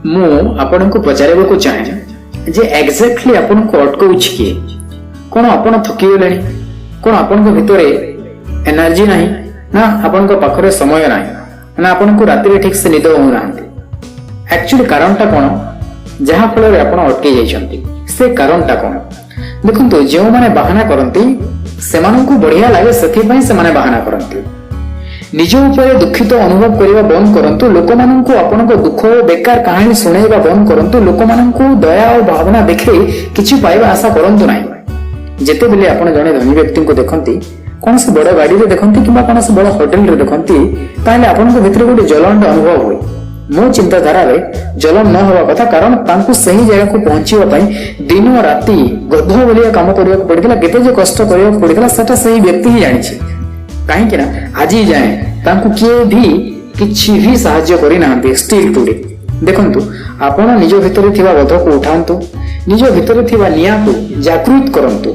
मु आपण को पचारे चाहे जे एक्जाक्टली आपण को अटकाउछ किए कौन आपण थकीगले कौन आपण भितर एनर्जी नहीं ना आपण पाखरे समय ना ना आपण को राति ठीक से निद होना एक्चुअली कारणटा कौन जहाँ फल आप अटकी जाइछंती से कारणटा कौन देखंतु जो माने बहाना करंती सेमानंकु बढ़िया लागे सेथिपई से माने बहाना करंती निज ऊपर दुखित अनुभव करने बंद करंतु लोक मानंकु आपनको दुख बेकार कहानी सुनाइबा बंद करंतु लोक मानंकु दया और भावना देखै किछि पाइबा आशा करंतु नाही जेते बेले आपण जने धनी व्यक्ति को देखंती कौन से बड़ गाड़ी रे देखंती किबा कौन से बड़ होटल रे देखंती ताले आपनको भितर गोटे जलन अनुभव होय मो चिंताधारा रे जलन न होवा कथा कारण तांकु सही जगह को पहुंचीबा पई दिन राति गध बलिया काम करिया पड़ितला केते जे कष्ट करिया पड़ितला सेटा सही व्यक्ति ही जानि छै कहीं ना आज जाए तांकु किए भी किछि भी सहाय्य करि नांती स्टिल टुडे देखंतु आपण निज भितर थिबा बोध को उठांतु निज भितर थिबा निया को जागृत करंतु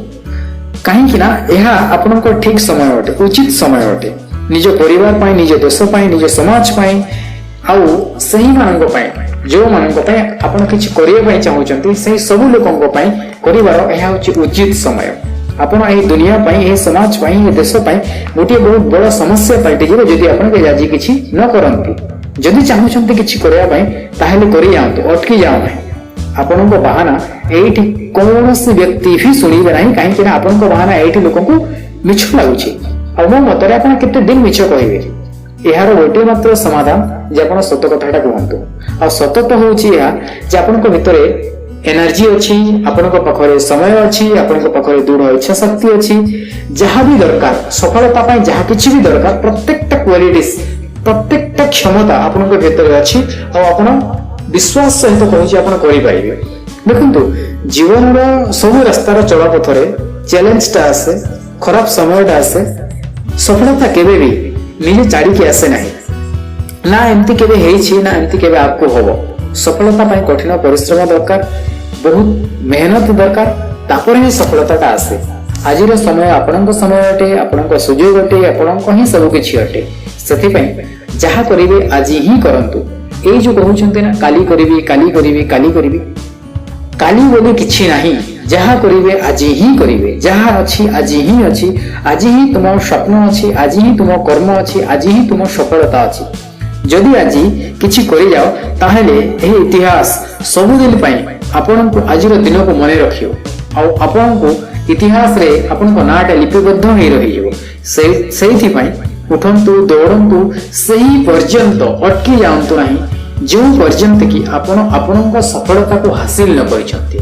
कहीं ना यह आपण को ठीक समय अटे उचित समय अटे निज परिवार पाई निज देश पाई निज समाज पाई आउ सही मानक पाई जो मानक पाई आपण किछि करिया पाई चाहउचंती सही सब लोकन पाई करिवार यह होछि उचित समय आपण एही दुनिया पाई एही समाज पाई एही देश पाई गोटे बहुत बड़ समस्या पाइटे जे जदि आपण के आज किछि न करंती जदि चाहउचंती किछि करिया पाई ताहेले करि जांतु अटकी जाओ नाही आपण को बहाना एठी कोनोसी व्यक्ति भी सुनिबे नाही काहे कि आपण को बहाना एठी लोक को मिछ लागुछि आ मो मतरे आपण केते दिन मिछ कहिबे एहार गोटे मात्र समाधान जे आपण सत्य कथाटा कहंतु आ सत्य तो होछि या जे आपण को भितरे एनर्जी अच्छी आपण को पाखरे समय अच्छी आपण को पाखरे दृढ़ इच्छा शक्ति अच्छी जहाँ भी दरकार सफलता पाई जहाँ किछि भी दरकार प्रत्येकटा क्वालिटीज प्रत्येकटा क्षमता आपण को भीतर अच्छी और आपण विश्वास सहित कहूछि आपण करि पाइबे देखंतु जीवन रो सब रास्तार चला पथरे चैलेंजटा आसे खराब समयटा आसे सफलता केबे भी निजे चाड़ी के आसे नाही ना एमती केबे हेछि ना एमती केबे आपको होबो सफलता पाई कठिन परिश्रम दरकार बहुत मेहनत दरकार तापर ही सफलता आसे आज समय आपण समय अटे आपण सुजोग अटे आपण ही सब किछि अटे सेथि पई जहा करिवे आज ही करंतु ए जो कहउछन्ते ना काली करिवे काली करिवे काली करिवे काली बोली किछि नाही जहा करिवे आज ही करिवे जहा अछि आज ही अछि आज ही तुम स्वप्न अछि आज ही तुम कर्म अछि आज ही तुम सफलता अछि जदि आज किछि करि जाओ ताहेले एही इतिहास सब दिन पई आपण को आज दिन को मन रखियो आ आपण को इतिहास रे आपण को नाटा लिपिबद्ध होई रहियो सेहि पई उठंतु दौड़ंतु सही पर्यंत अटकी जांतु नाही जो पर्यंत कि आपण को सफलता को हासिल न करिसंती